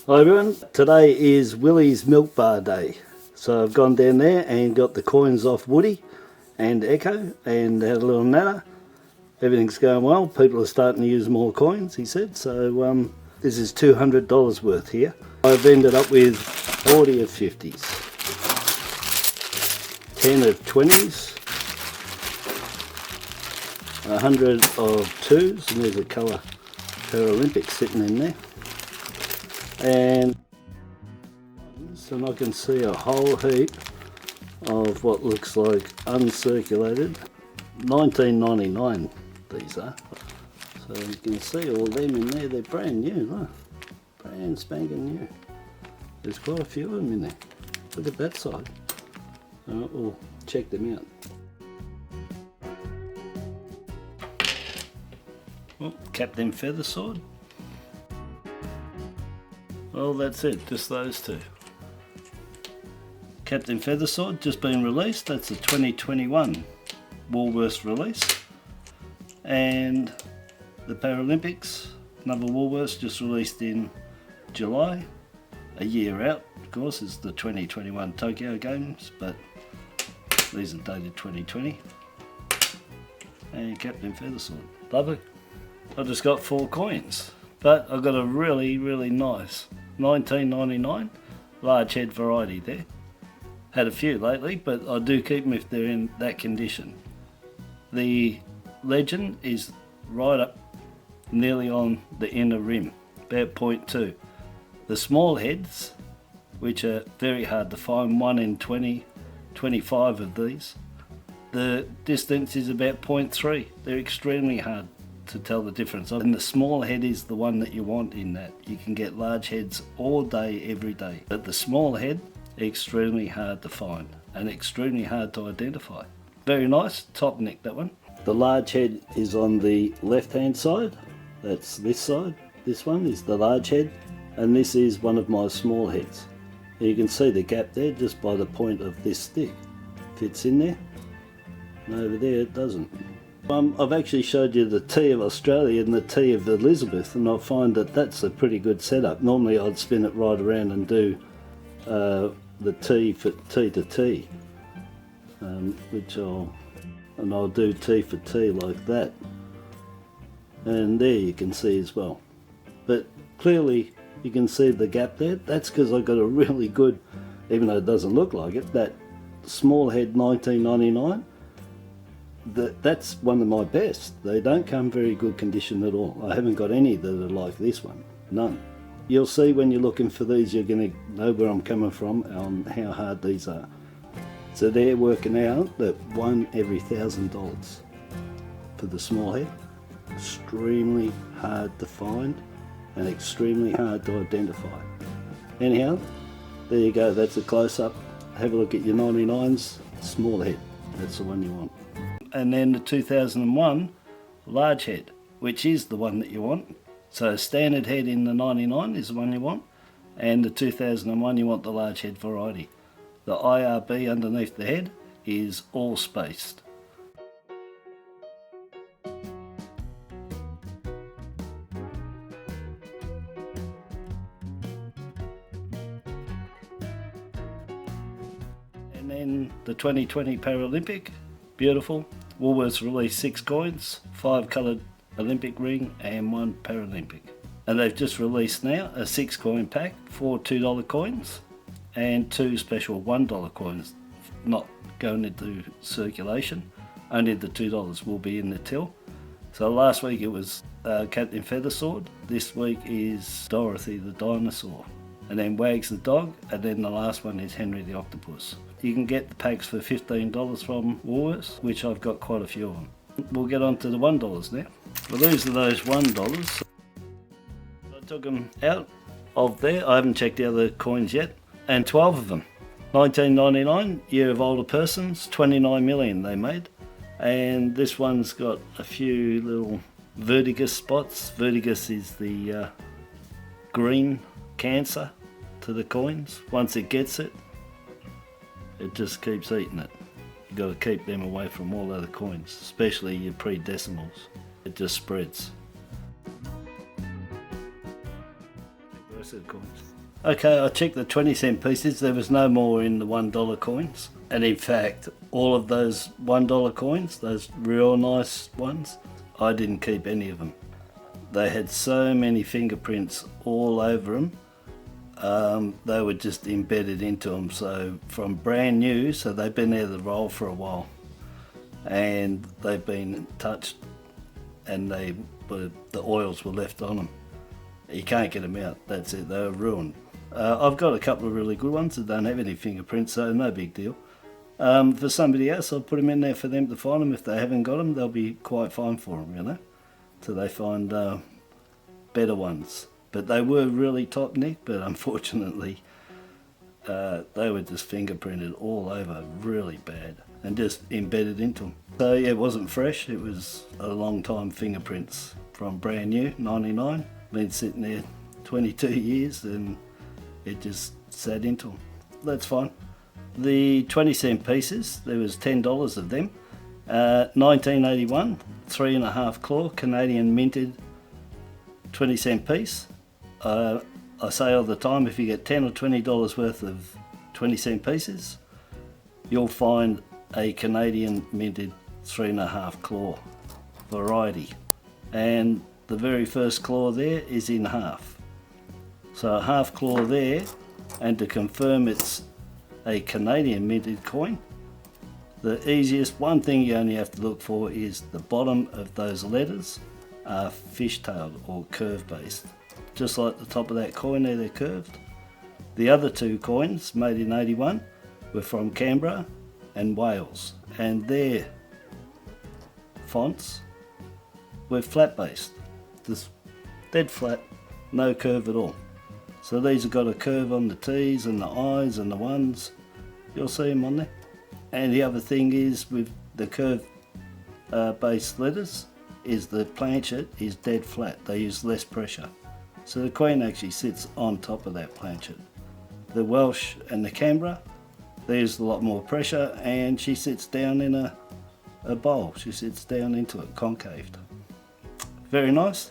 Hi everyone, today is Willy's Milk Bar Day. So I've gone down there and got the coins off Woody and Echo and had a little natter. Everything's going well, people are starting to use more coins, he said, so this is $200 worth here. I've ended up with 40 of 50s, 10 of 20s, 100 of 2s, and there's a colour Paralympic sitting in there. And I can see a whole heap of what looks like uncirculated 1999 these are, so you can see all them in there. They're brand new, look, brand spanking new. There's quite a few of them in there. Look at that side. We'll check them out. Oh, Captain Feather Sword. Well, that's it, just those two. Captain Feathersword just been released, that's a 2021 Woolworths release. And the Paralympics, another Woolworths, just released in July. A year out, of course, is the 2021 Tokyo Games, but these are dated 2020. And Captain Feathersword, lovely. I just got 4 coins, but I got a really nice 1999 large head variety there. Had a few lately, but I do keep them if they're in that condition. The legend is right up nearly on the inner rim, about 0.2. The small heads, which are very hard to find, 1 in 20, 25 of these, the distance is about 0.3. They're extremely hard to tell the difference, and the small head is the one that you want in that. You can get large heads all day, every day, but the small head, extremely hard to find and extremely hard to identify. Very nice, top neck that one. The large head is on the left hand side, that's this side. This one is the large head, and this is one of my small heads. You can see the gap there just by the point of this stick. Fits in there, and over there it doesn't. I've actually showed you the T of Australia and the T of Elizabeth, and I find that that's a pretty good setup. Normally I'd spin it right around and do the T for T to T, I'll do T for T like that, and there you can see as well. But clearly you can see the gap there. That's because I got a really good, even though it doesn't look like it, that small head 1999. That's one of my best. They don't come very good condition at all. I haven't got any that are like this one, none. You'll see when you're looking for these, you're going to know where I'm coming from on how hard these are. So they're working out that 1 every $1,000 for the small head. Extremely hard to find and extremely hard to identify. Anyhow, there you go, that's a close-up. Have a look at your 99s, small head, that's the one you want. And then the 2001 large head, which is the one that you want. So standard head in the 99 is the one you want, and the 2001 you want the large head variety. The IRB underneath the head is all spaced. And then the 2020 Paralympic, beautiful. Woolworths released 6 coins, 5 coloured Olympic ring and 1 Paralympic. And they've just released now a 6 coin pack, 4 $2 coins and 2 special $1 coins, not going into circulation. Only the $2 will be in the till. So last week it was Captain Feathersword, this week is Dorothy the dinosaur, and then Wags the dog, and then the last one is Henry the octopus. You can get the packs for $15 from Woolworths, which I've got quite a few of them. We'll get on to the $1 now. Well, these are those $1. I took them out of there. I haven't checked the other coins yet, and 12 of them. 1999, year of older persons, 29 million they made. And this one's got a few little vertigus spots. Vertigus is the green cancer to the coins. Once it gets it, it just keeps eating it. You've got to keep them away from all other coins, especially your pre-decimals. It just spreads. rest of the coins. Okay, I checked the 20-cent pieces. There was no more in the $1 coins. And in fact, all of those $1 coins, those real nice ones, I didn't keep any of them. They had so many fingerprints all over them. They were just embedded into them. So from brand new, so they've been there the roll for a while. And they've been touched and the oils were left on them. You can't get them out, that's it, they were ruined. I've got a couple of really good ones that don't have any fingerprints, so no big deal. For somebody else, I'll put them in there for them to find them. If they haven't got them, they'll be quite fine for them, you know, till they find better ones. But they were really top nick, but unfortunately they were just fingerprinted all over really bad and just embedded into them. So yeah, it wasn't fresh, it was a long time fingerprints from brand new, 99. Been sitting there 22 years and it just sat into them. That's fine. The 20-cent pieces, there was $10 of them. 1981, 3.5 claw, Canadian minted 20-cent piece. I say all the time, if you get $10 or $20 worth of 20-cent pieces, you'll find a Canadian minted 3.5 claw variety. And the very first claw there is in half. So a half claw there, and to confirm it's a Canadian minted coin, the easiest, one thing you only have to look for is the bottom of those letters are fishtailed or curve based. Just like the top of that coin there, they're curved. The other two coins, made in 81, were from Canberra and Wales, and their fonts were flat based. Just dead flat, no curve at all. So these have got a curve on the T's and the I's and the ones. You'll see them on there. And the other thing is with the curve based letters is the planchet is dead flat. They use less pressure. So the coin actually sits on top of that planchet. The Welsh and the Canberra, they use a lot more pressure and she sits down in a bowl. She sits down into it, concaved. Very nice.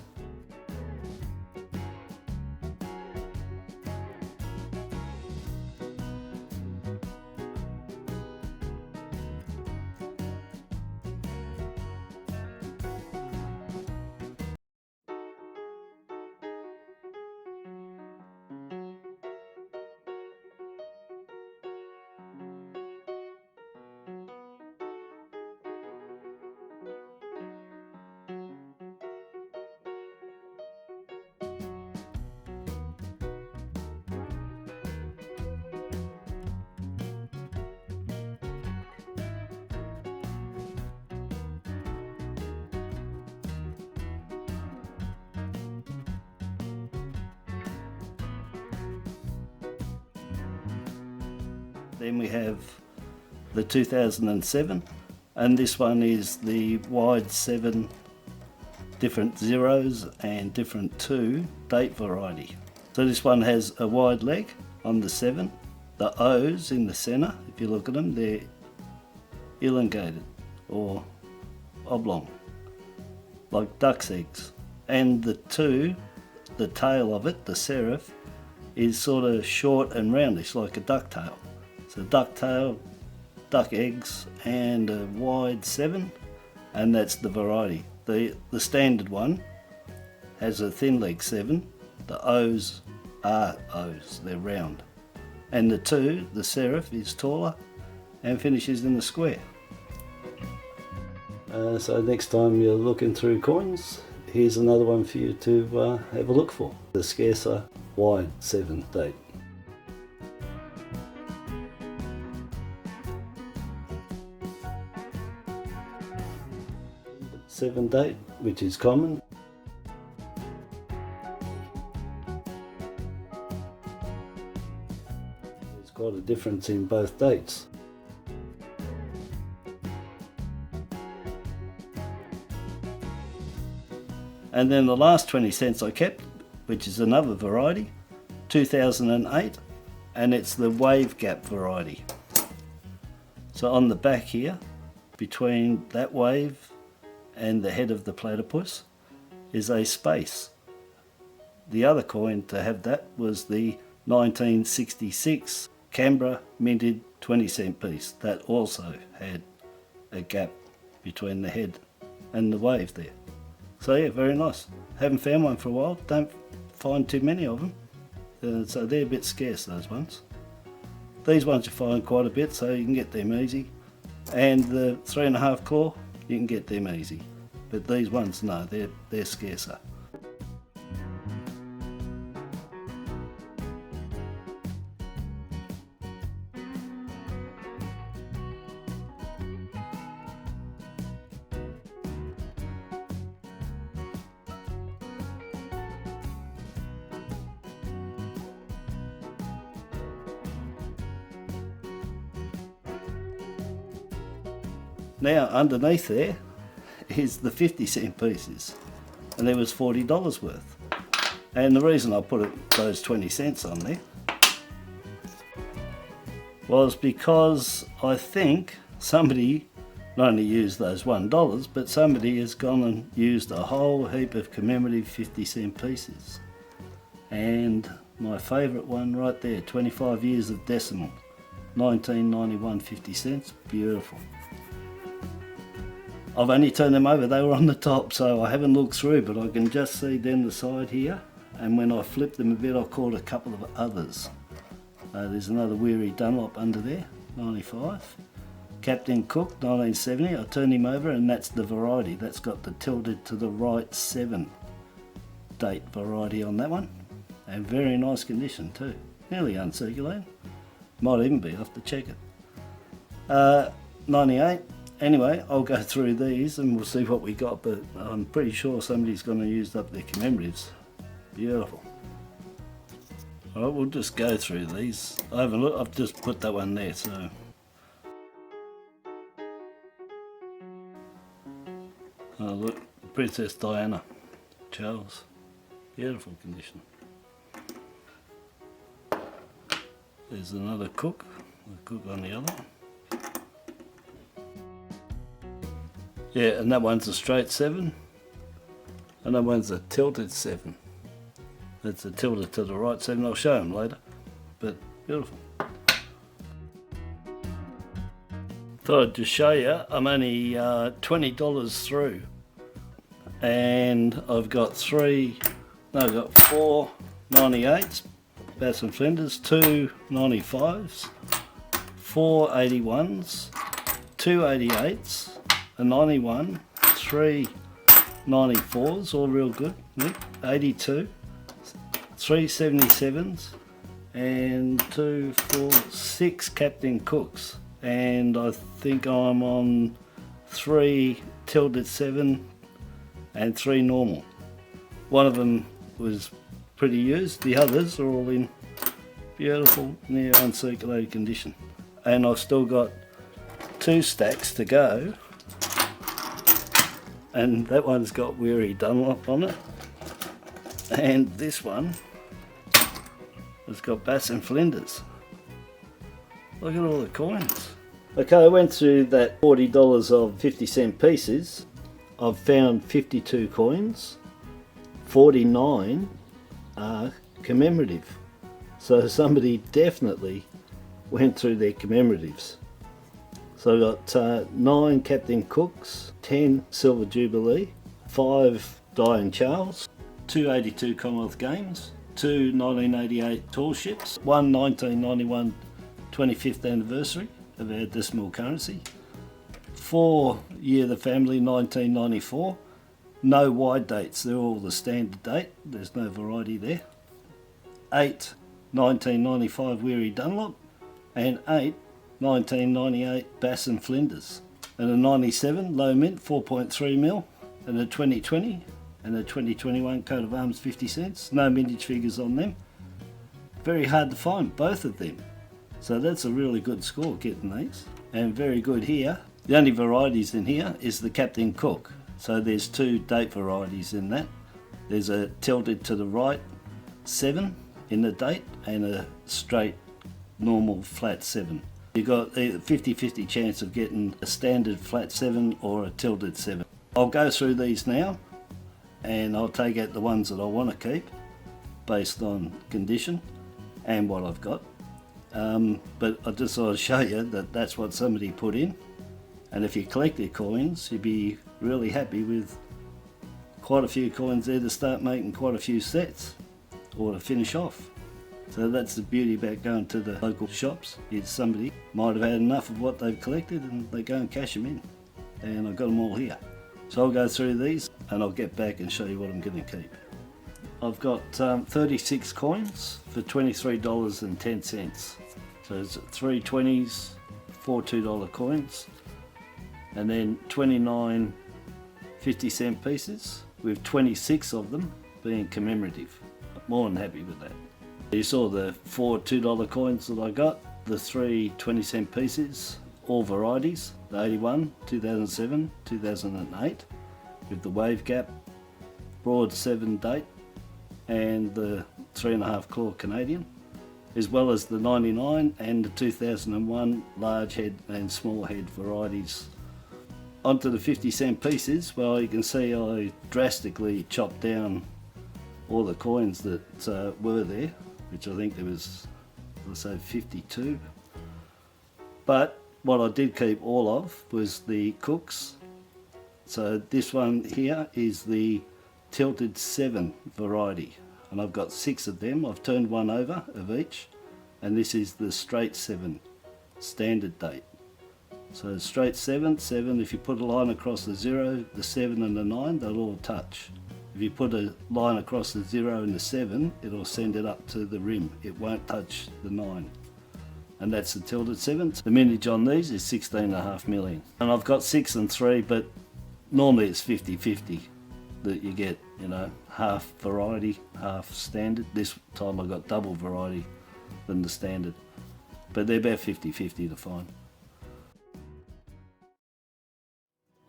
Then we have the 2007, and this one is the wide 7 different zeros and different 2 date variety. So this one has a wide leg on the 7. The O's in the center, if you look at them, they're elongated or oblong, like duck's eggs. And the 2, the tail of it, the serif, is sort of short and roundish like a duck tail. So duck tail, duck eggs, and a wide 7, and that's the variety. The standard one has a thin leg 7. The O's are O's, they're round. And the 2, the serif, is taller and finishes in the square. So next time you're looking through coins, here's another one for you to have a look for. The scarcer wide 7 date. 7 date, which is common. There's quite a difference in both dates. And then the last 20 cents I kept, which is another variety, 2008, and it's the wave gap variety. So on the back here, between that wave and the head of the platypus, is a space. the other coin to have that was the 1966 Canberra minted 20-cent piece. That also had a gap between the head and the wave there. So yeah, very nice. Haven't found one for a while. Don't find too many of them. So they're a bit scarce, those ones. These ones you find quite a bit, so you can get them easy. And the 3.5 claw, you can get them easy. But these ones, no, they're scarcer. Now underneath there is the 50-cent pieces, and there was $40 worth. And the reason I put those 20 cents on there was because I think somebody not only used those $1, but somebody has gone and used a whole heap of commemorative 50-cent pieces. And my favourite one right there, 25 years of decimal, 1991 50 cents, beautiful. I've only turned them over, they were on the top, so I haven't looked through, but I can just see down the side here, and when I flip them a bit I caught a couple of others. There's another Weary Dunlop under there, 95. Captain Cook, 1970, I turned him over and that's the variety, that's got the tilted to the right 7 date variety on that one, and very nice condition too, nearly uncirculated, might even be, I'll have to check it. 98. Anyway, I'll go through these and we'll see what we got, but I'm pretty sure somebody's going to use up their commemoratives. Beautiful. Alright, we'll just go through these. I haven't looked, I've just put that one there, so. Oh look, Princess Diana, Charles. Beautiful condition. There's another Cook, the Cook on the other one. Yeah, and that one's a straight 7, and that one's a tilted 7. That's a tilted to the right 7, I'll show them later, but beautiful. Thought I'd just show you, I'm only $20 through, and I've got 4 98s, Bass and Flinders, 2 95s, 4 81s, 2 88s, a 91, 3 94s, all real good, 82, 3 77s, and 2, 4, 6 Captain Cooks, and I think I'm on 3 tilted 7 and 3 normal. One of them was pretty used, the others are all in beautiful, near uncirculated condition. And I've still got 2 stacks to go. And that one's got Weary Dunlop on it, and this one has got Bass and Flinders. Look at all the coins. Okay, I went through that $40 of 50-cent pieces. I've found 52 coins, 49 are commemorative. So somebody definitely went through their commemoratives. So I've got 9 Captain Cooks, 10 Silver Jubilee, 5 Diane Charles, 2 82 Commonwealth Games, 2 1988 tall ships, 1 1991 25th anniversary of our decimal currency, 4 Year of the Family 1994, no wide dates, they're all the standard date, there's no variety there, 8 1995 Weary Dunlop, and 8 1998 Bass and Flinders, and a 97 low mint 4.3mm, and a 2020 and a 2021 coat of arms 50 cents, no mintage figures on them. Very hard to find both of them, so that's a really good score getting these, and very good here. The only varieties in here is the Captain Cook, so there's 2 date varieties in that. There's a tilted to the right 7 in the date and a straight normal flat 7. You've got a 50-50 chance of getting a standard flat 7 or a tilted 7. I'll go through these now and I'll take out the ones that I want to keep, based on condition and what I've got. But I just thought I'd show you that that's what somebody put in, and if you collect their coins, you'd be really happy with quite a few coins there to start making quite a few sets or to finish off. So that's the beauty about going to the local shops, is somebody might have had enough of what they've collected and they go and cash them in, and I've got them all here. So I'll go through these and I'll get back and show you what I'm going to keep. I've got 36 coins for $23.10. So it's 3 20s, 4 $2 coins, and then 29 50-cent pieces, with 26 of them being commemorative. More than happy with that. You saw the 4 $2 coins that I got, the 3 20-cent pieces, all varieties, the 81, 2007, 2008, with the wave gap, broad 7 date, and the 3.5 claw Canadian, as well as the 99 and the 2001 large head and small head varieties. Onto the 50-cent pieces, well, you can see I drastically chopped down all the coins that were there, which I think there was, let's say, 52. But what I did keep all of was the Cooks. So this one here is the Tilted 7 variety, and I've got 6 of them. I've turned one over of each, and this is the straight 7 standard date. So straight 7, 7, if you put a line across the 0, the 7 and the 9, they'll all touch. If you put a line across the 0 and the 7, it'll send it up to the rim. It won't touch the 9. And that's the Tilted 7. The mintage on these is 16.5 million. And I've got 6 and 3, but normally it's 50-50 that you get, you know, half variety, half standard. This time I got double variety than the standard. But they're about 50-50 to find.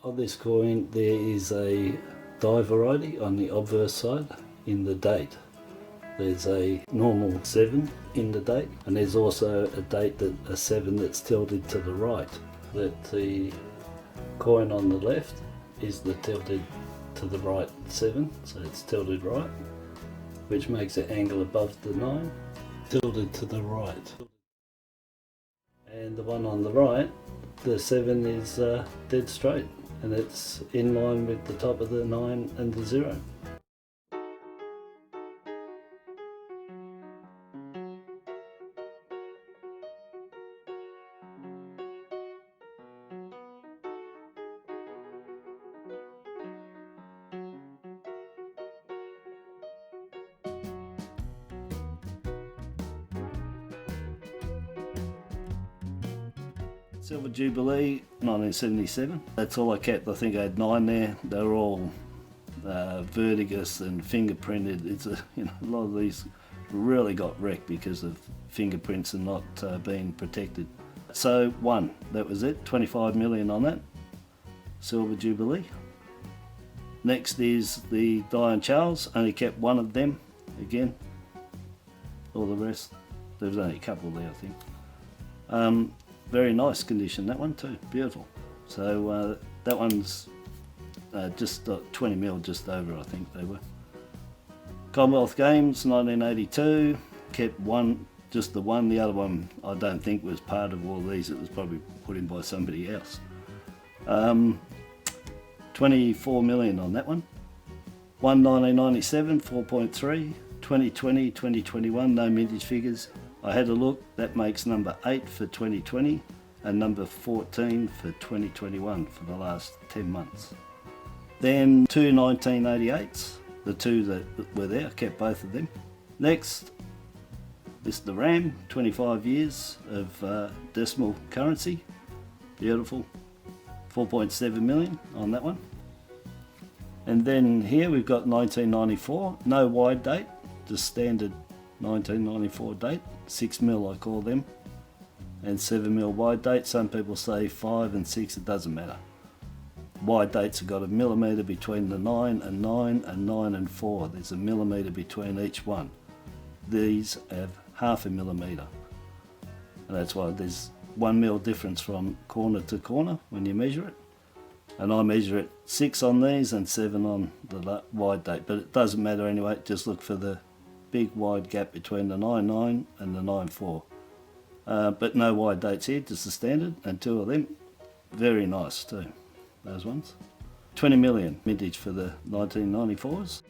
On this coin there is a die variety on the obverse side in the date. There's a normal 7 in the date, and there's also a date that a 7 that's tilted to the right. That the coin on the left is the tilted to the right 7, so it's tilted right, which makes it angle above the 9, tilted to the right. And the one on the right, the 7 is dead straight, and it's in line with the top of the 9 and the 0. Silver Jubilee, 1977. That's all I kept. I think I had 9 there. They were all verdigris and fingerprinted. It's a lot of these really got wrecked because of fingerprints and not being protected. So 1, that was it. 25 million on that. Silver Jubilee. Next is the Diane Charles. Only kept 1 of them. Again, all the rest. There was only a couple there, I think. Very nice condition, that one too, beautiful. So that one's just 20 mil, just over, I think they were. Commonwealth Games, 1982, kept 1, just the 1. The other one I don't think was part of all these, it was probably put in by somebody else. 24 million on that one. 1997, 4.3, 2020, 2021, no mintage figures. I had a look, that makes number 8 for 2020 and number 14 for 2021 for the last 10 months. Then 2 1988s, the 2 that were there, I kept both of them. Next, this is the RAM, 25 years of decimal currency, beautiful, 4.7 million on that one. And then here we've got 1994, no wide date, just standard 1994 date, 6 mil I call them, and 7 mil wide date. Some people say 5 and 6, it doesn't matter. Wide dates have got a millimetre between the 9 and 9 and 9 and 4. There's a millimetre between each one. These have half a millimetre, and that's why there's 1 mil difference from corner to corner when you measure it. And I measure it 6 on these and 7 on the wide date, but it doesn't matter anyway, just look for the big wide gap between the 9.9 and the 9.4. But no wide dates here, just the standard, and 2 of them. Very nice too, those ones. 20 million vintage for the 1994s.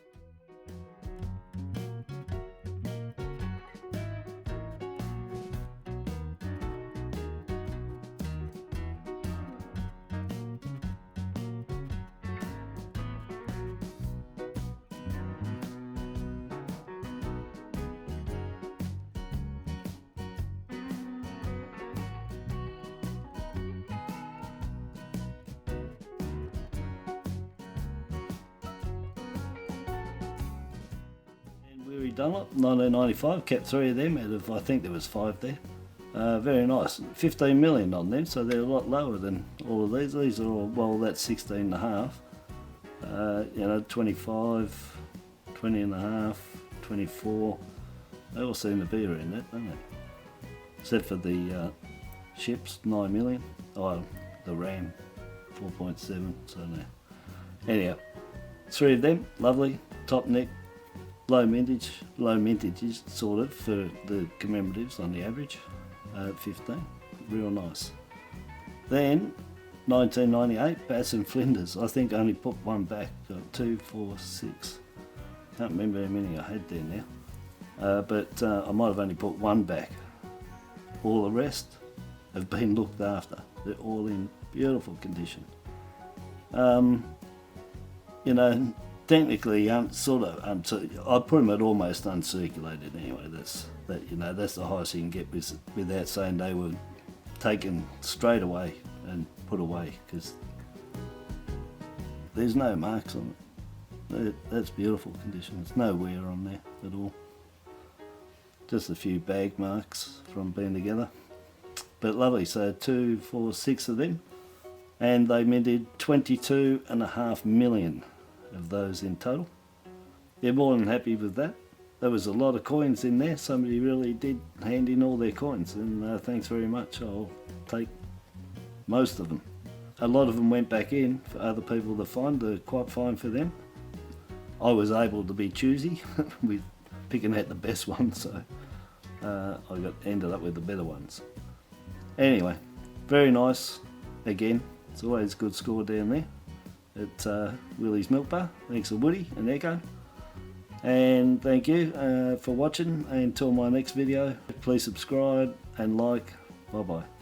Willy Dunlop, 1995, kept 3 of them out of, I think there was 5 there. Very nice. 15 million on them, so they're a lot lower than all of these. These are all, well, that's 16 and a half. You know, 25, 20 and a half, 24. They all seem to be around that, don't they? Except for the ships, 9 million. Oh, the Ram, 4.7, so no. Anyhow, 3 of them, lovely, top neck. Low mintages sort of for the commemoratives on the average, 15, real nice. Then 1998 Bass and Flinders, I think I only put 1 back, got 2, 4, 6, can't remember how many I had there now, but I might have only put 1 back. All the rest have been looked after, they're all in beautiful condition. You know, technically, sort of, I'd put them at almost uncirculated anyway. That's the highest you can get without saying they were taken straight away and put away, because there's no marks on it. That's beautiful condition. There's no wear on there at all. Just a few bag marks from being together, but lovely. So 2, 4, 6 of them, and they minted 22.5 million. Of those in total. They're more than happy with that. There was a lot of coins in there. Somebody really did hand in all their coins, and thanks very much. I'll take most of them. A lot of them went back in for other people to find. They're quite fine for them. I was able to be choosy with picking out the best ones, so I ended up with the better ones. Anyway, very nice. Again, it's always a good score down there at Willy's Milk Bar. Thanks to Woody and Echo. And thank you for watching. Until my next video, please subscribe and like. Bye bye.